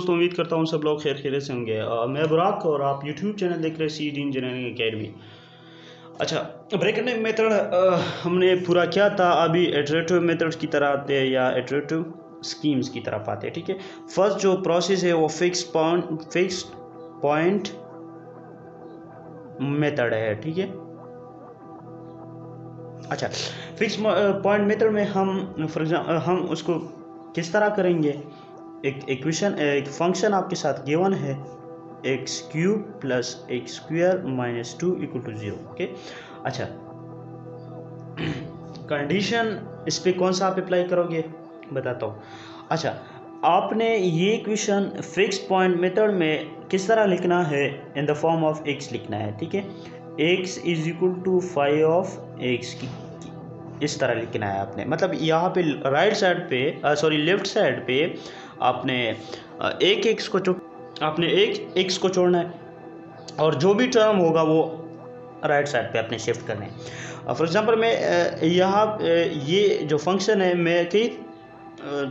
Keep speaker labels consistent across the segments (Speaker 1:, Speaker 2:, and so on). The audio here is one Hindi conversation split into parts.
Speaker 1: दोस्तों, उम्मीद करता हूँ सब लोग खैर खैरियत से होंगे। मैं बुराक और आप यूट्यूब चैनल देख रहे हैं सीड इंजीनियरिंग एकेडमी। अच्छा, ब्रैकेट मेथड हमने पूरा किया था। अभी इटरेटिव मेथड्स की तरह आते हैं या इटरेटिव स्कीम्स की तरफ आते हैं। ठीक है, फर्स्ट जो प्रोसेस है वो फिक्स पॉइंट मेथड है। ठीक है, अच्छा, फिक्स पॉइंट मेथड में हम फॉर एग्जाम्पल हम उसको किस तरह करेंगे। एक फंक्शन आपके साथ गिवन है, x cube plus x square minus 2 equal to 0। Okay, अच्छा, कंडीशन इस पे कौन सा आप अप्लाई करोगे बताता हूँ। अच्छा, आपने ये इक्वेशन फिक्स पॉइंट मेथड में किस तरह लिखना है, in the form of x लिखना है। ठीक है, x is equal to 5 of x की इस तरह लिखना है आपने। मतलब यहाँ पे राइट साइड पे लेफ्ट साइड पे आपने एक एक्स को छोड़ना है और जो भी टर्म होगा वो राइट साइड पे अपने शिफ्ट करने हैं। फॉर एग्जांपल मैं यहाँ ये जो फंक्शन है मैं कई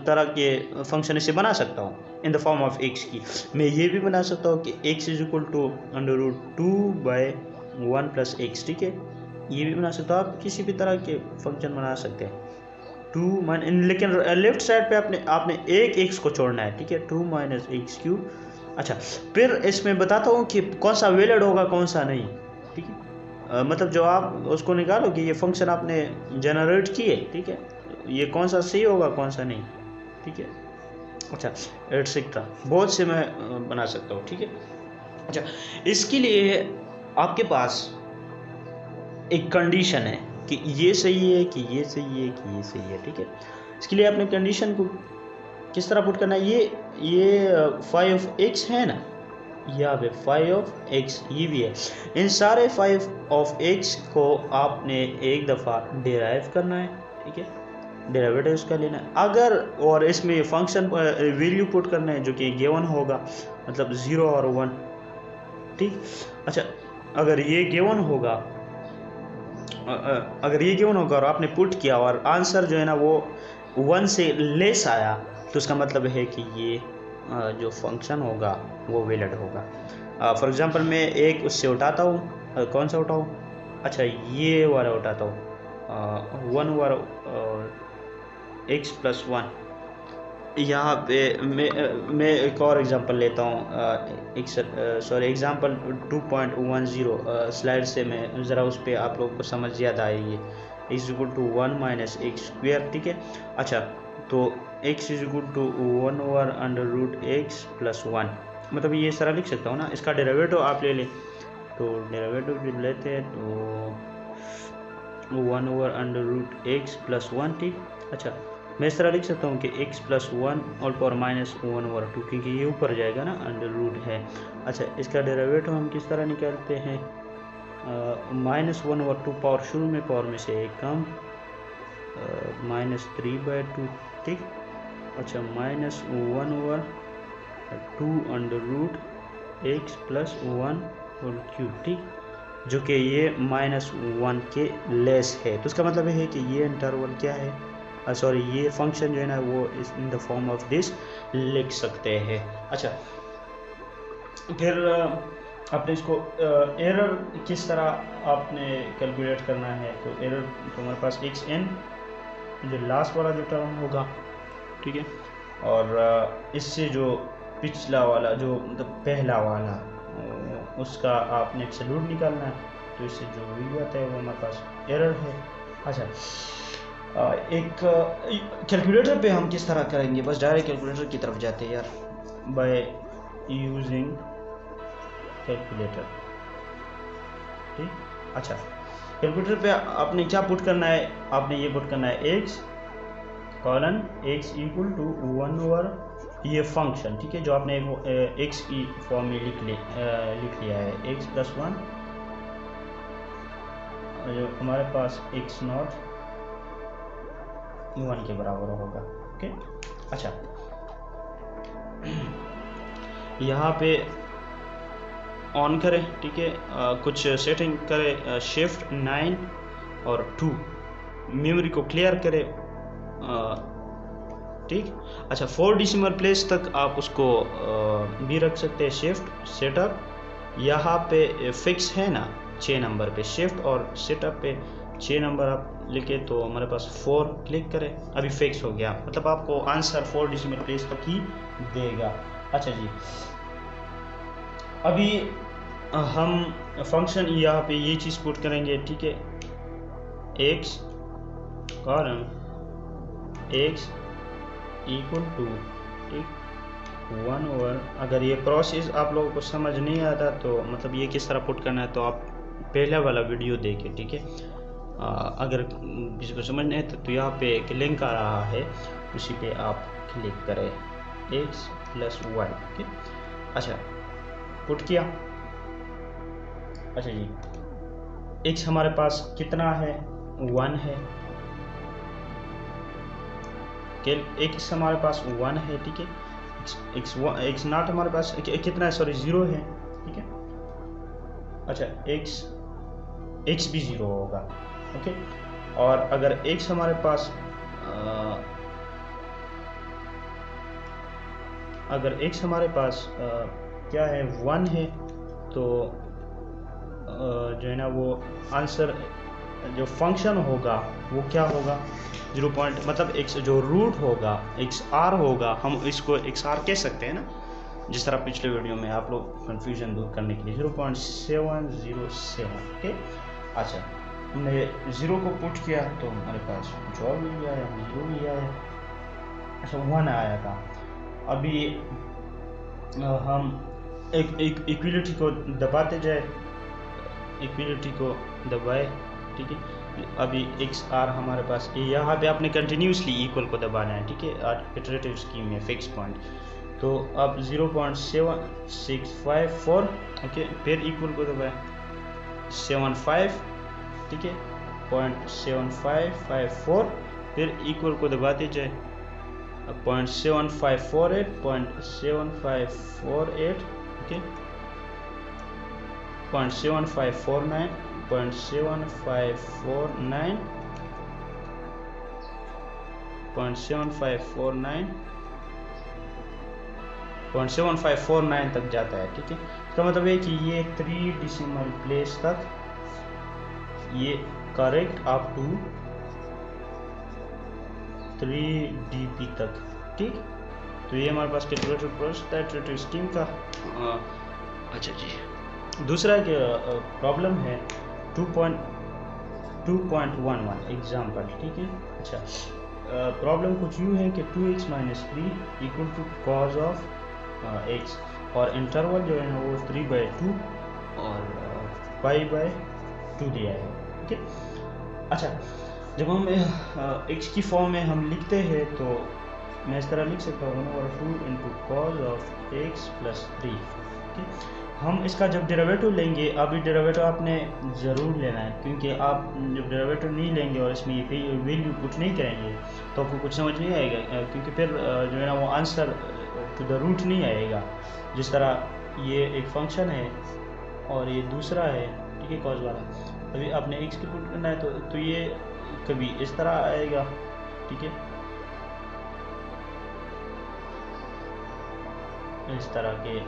Speaker 1: तरह के फंक्शन इसे बना सकता हूँ in the form of x की। मैं ये भी बना सकता हूँ कि x is equal to √2/1 plus x. ठीक है, ये भी बना सकते हो, आप किसी भी तरह के फंक्शन बना सकते हैं। लेकिन लेफ्ट साइड पे आपने एक एक्स को छोड़ना है। ठीक है, 2 माइनस एक्स क्यूब। अच्छा, फिर इसमें बताता हूँ कि कौन सा वैलिड होगा कौन सा नहीं। ठीक है, मतलब जो आप उसको निकालो कि ये फंक्शन आपने जनरेट किए, ठीक है, ये कौन सा सही होगा कौन सा नहीं। ठीक है, अच्छा, एटसेट्रा बहुत से मैं बना सकता हूँ। ठीक है, अच्छा, इसके लिए आपके पास एक कंडीशन है कि ये सही है कि ये सही है कि ये सही है। ठीक है, इसके लिए आपने कंडीशन को किस तरह पुट करना है। ये 5x है ना, यहाँ पे 5x ये भी है। इन सारे 5x को आपने एक दफ़ा डिराइव करना है। ठीक है, डेरिवेटिव उसका लेना है। अगर और इसमें फंक्शन वैल्यू पुट करना है जो कि गिवन होगा, मतलब 0 और 1। ठीक, अच्छा, अगर ये गिवन होगा और आपने पुट किया और आंसर जो है ना वो 1 से लेस आया, तो उसका मतलब है कि ये जो फंक्शन होगा वो वैलिड होगा। फॉर एग्जांपल मैं एक उससे उठाता हूँ, कौन सा उठाऊँ, अच्छा ये वाला उठाता हूँ, 1 वाला x प्लस 1। यहाँ पे मैं एक और एग्जांपल लेता हूँ, एग्जांपल 2.10। स्लाइड से मैं ज़रा उस पर आप लोगों को समझ ज़्यादा आएगी। x equal to 1 minus x square. ठीक है, अच्छा, तो x is equal to 1/√x plus 1। मतलब ये सारा लिख सकता हूँ ना, इसका डेरिवेटिव आप ले लें। तो डेरिवेटिव जब लेते हैं तो 1/√x प्लस 1। ठीक, अच्छा, मैं इस तरह लिख सकता हूँ कि x प्लस 1 और पावर माइनस 1/2, क्योंकि ये ऊपर जाएगा ना, अंडर रूट है। अच्छा, इसका डेरिवेटिव हम किस तरह निकालते हैं, -1/2 पावर शुरू में पावर में से एक कम, -3/2। ठीक, अच्छा, -1/2 प्लस 1 होल क्यूब। ठीक, जो कि ये -1 के लेस है, तो उसका मतलब है कि ये इंटरवल क्या है, ये फंक्शन जो है ना वो इस इन द फॉर्म ऑफ दिस लिख सकते हैं। अच्छा, फिर आपने इसको एरर किस तरह आपने कैलकुलेट करना है। तो एरर तो हमारे पास xn जो लास्ट वाला जो टर्म होगा, ठीक है, और इससे जो पिछला वाला जो मतलब पहला वाला उसका आपने एब्सोल्यूट निकालना है। तो इससे जो वैल्यू आता है वो हमारे पास एरर है। अच्छा, एक कैलकुलेटर पे हम किस तरह करेंगे, बस डायरेक्ट कैलकुलेटर की तरफ जाते हैं यार, बाय यूजिंग कैलकुलेटर। ठीक, अच्छा, कैलकुलेटर पे आपने क्या पुट करना है, आपने ये पुट करना है x इक्वल टू 1 ये फंक्शन। ठीक है, जो आपने x की फॉर्म में लिख लिया है, x प्लस 1, जो हमारे पास x0 1 के बराबर होगा। ओके, अच्छा, यहाँ पे ऑन करें। ठीक है, कुछ सेटिंग करें, शिफ्ट 9 और 2 मेमोरी को क्लियर करें। ठीक। अच्छा 4 डेसिमल प्लेस तक आप उसको भी रख सकते हैं शिफ्ट सेटअप, यहाँ पे फिक्स है ना 6 नंबर पे शिफ्ट और सेटअप पे 6 नंबर आप लिखे तो हमारे पास 4 क्लिक करें, अभी फिक्स हो गया, मतलब आपको आंसर 4 डेसिमल प्लेस तक ही देगा। अच्छा जी, अभी हम फंक्शन यहाँ पे ये चीज़ पुट करेंगे, ठीक है, x colon x equal to, ठीक, 1/, अगर ये प्रोसेस आप लोगों को समझ नहीं आता तो मतलब ये किस तरह पुट करना है तो आप पहला वाला वीडियो देखें, ठीक है। अगर किसी को समझ नहीं है तो यहाँ पे एक लिंक आ रहा है, उसी पे आप क्लिक करें, x + 1, ठीक। अच्छा पुट किया। अच्छा जी, x हमारे पास कितना है, 1 है, x हमारे पास 1 है, ठीक है, x नॉट हमारे पास कितना है, सॉरी 0 है, ठीक है। अच्छा x भी 0 होगा, ओके। और अगर x हमारे पास अगर x हमारे पास क्या है, 1 है, तो जो है ना वो आंसर जो फंक्शन होगा वो क्या होगा, 0 पॉइंट, मतलब x जो रूट होगा XR होगा, हम इसको XR कह सकते हैं ना, जिस तरह पिछले वीडियो में आप लोग कंफ्यूजन दूर करने के लिए 0.707, ओके। अच्छा हमने 0 को पुट किया तो हमारे पास कुछ और भी आया, 0 भी आया, अच्छा 1 आया था। अभी हम एक इक्विलिटी को दबाते जाए, इक्विलिटी को दबाए, ठीक है। अभी XR हमारे पास यहाँ पे आपने कंटिन्यूसली इक्वल को दबाना है, ठीक है, इटरेटिव स्कीम में फिक्स पॉइंट, तो अब 0.7654, ओके, फिर इक्वल को दबाए 75, ठीक है, 0.7554, फिर इक्वल को दबाते जाए 0.7548, 0.7548, ओके, 0.7549, 0.7549, 0.7549, 0.7549 तक जाता है, ठीक है। इसका मतलब है कि ये 3 डेसिमल प्लेस तक ये करेक्ट अप टू 3 dp तक, ठीक। तो ये हमारे पास कैलकुलेटर प्रोसेस है इटरेटिव स्कीम का। अच्छा जी, दूसरा एक प्रॉब्लम है 2.11 एग्जाम्पल, ठीक है। अच्छा प्रॉब्लम कुछ यूँ है कि 2x - 3 equal to cos of x, और इंटरवल जो है ना वो 3/2 और 5/2 दिया है, ठीक है। अच्छा जब हम x की फॉर्म में हम लिखते हैं तो मैं इस तरह लिख सकता हूँ 1/2 इंटू कॉज ऑफ x + 3, ठीक। हम इसका जब डेरिवेटिव लेंगे, अभी डेरिवेटिव आपने ज़रूर लेना है, क्योंकि आप जब डेरिवेटिव नहीं लेंगे और इसमें ये वैल्यू पुट नहीं करेंगे तो आपको कुछ समझ नहीं आएगा, क्योंकि फिर जो है ना वो आंसर टू द रूट नहीं आएगा। जिस तरह ये एक फंक्शन है और ये दूसरा है, ठीक है, कॉज वाला, अभी आपने x की पुट करना है तो ये कभी इस तरह आएगा, ठीक है, इस तरह के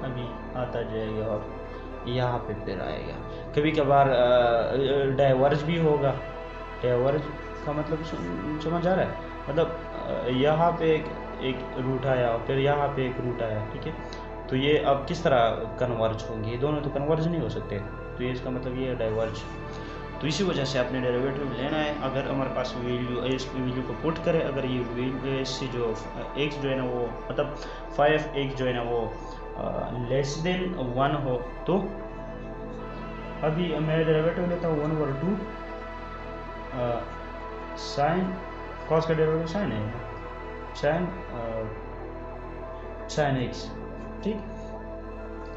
Speaker 1: अभी आता जाएगा और यहाँ पे फिर आएगा। कभी कभार डाइवर्ज भी होगा, डाइवर्ज का मतलब समझ आ रहा है, मतलब यहाँ पे एक रूट आया और फिर यहाँ पे एक रूट आया, ठीक है, तो ये अब किस तरह कन्वर्ज होंगे, दोनों तो कन्वर्ज नहीं हो सकते, तो ये इसका मतलब ये है डाइवर्ज। तो इसी वजह से आपने डेरिवेटिव लेना है। अगर हमारे पास वैल्यू इस वैल्यू को पुट करें, अगर ये वैल्यू इससे जो x जो है ना वो मतलब 5x जो है ना वो लेस देन 1 हो, तो अभी मैं डेरिवेटिव लेता हूँ 1/2 साइन कॉस का डेरिवेटिव साइन है, साइन x, ठीक,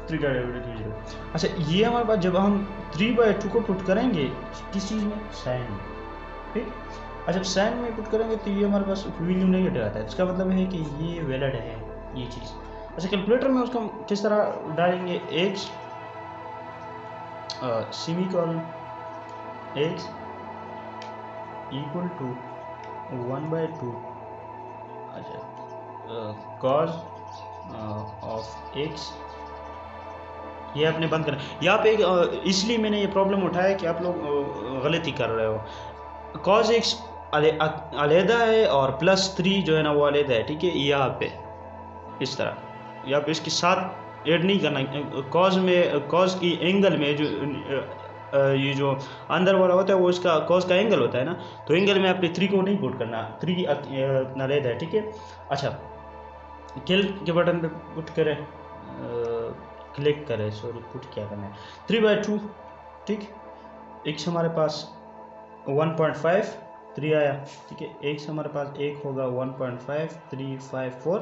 Speaker 1: 3 का डेरिवेटिव 0। अच्छा ये हमारे पास जब हम 3/2 को पुट करेंगे किस चीज़ में, साइन में, ठीक। अच्छा जब साइन में पुट करेंगे तो ये हमारे पास वैल्यू नेगेटिव आता है, इसका मतलब है कि ये वैलिड है ये चीज़। अच्छा कैलकुलेटर में उसको हम किस तरह डालेंगे, x semicolon x equal to 1/2 अच्छा कॉज ऑफ एक्स, ये आपने बंद करना। यहाँ पे इसलिए मैंने ये प्रॉब्लम उठाया कि आप लोग गलती कर रहे हो। कॉज एक्स अलहदा है और +3 जो है ना वो अलहदा है, ठीक है। यहाँ पे इस तरह यहाँ पे इसके साथ ऐड नहीं करना। कॉज में, कॉज की एंगल में जो ये जो अंदर वाला होता है वो इसका कॉज का एंगल होता है ना, तो एंगल में आपने 3 को नहीं पुट करना, 3 अलहदा है, ठीक है। अच्छा किल के बटन पे पुट करें, क्लिक करें, सॉरी पुट क्या करना है, 3/2, ठीक। एक्स हमारे पास 1.5 3 आया, ठीक है। एक्स हमारे पास एक होगा 1.5 354,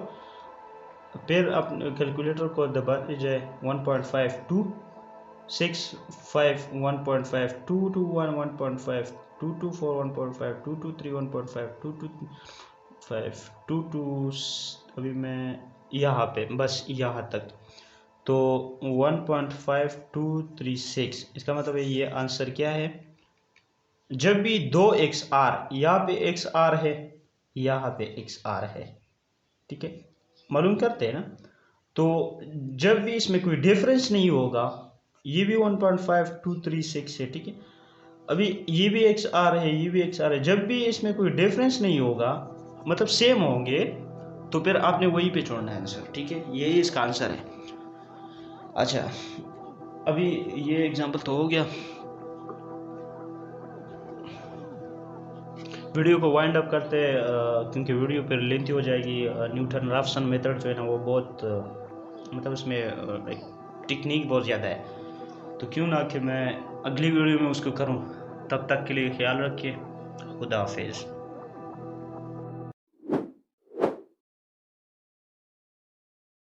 Speaker 1: फिर आप कैलकुलेटर को दबा दीजिए 1.5 2 6 5 1.5 2 2 1 1.5 2 2 4 1.5 2 2 3 1.5 2 2 5 2 2, अभी मैं यहाँ पे बस यहाँ तक, तो 1.5236, इसका मतलब है ये आंसर क्या है। जब भी 2XR, यहाँ पे XR है, यहाँ पे XR है, ठीक है, मालूम करते हैं ना। तो जब भी इसमें कोई डिफरेंस नहीं होगा, ये भी 1.5236 है, ठीक है। अभी ये भी XR है, ये भी XR है, जब भी इसमें कोई डिफरेंस नहीं होगा, मतलब सेम होंगे, तो फिर आपने वही पे छोड़ना है आंसर, ठीक है। यही इसका आंसर है। अच्छा अभी ये एग्जांपल तो हो गया, वीडियो को वाइंड अप करते हैं क्योंकि वीडियो फिर लेंथी हो जाएगी। न्यूटन राफसन मेथड जो है ना वो बहुत मतलब इसमें एक टेक्निक बहुत ज़्यादा है, तो क्यों ना कि मैं अगली वीडियो में उसको करूं। तब तक के लिए ख्याल रखिए, खुदा हाफिज़।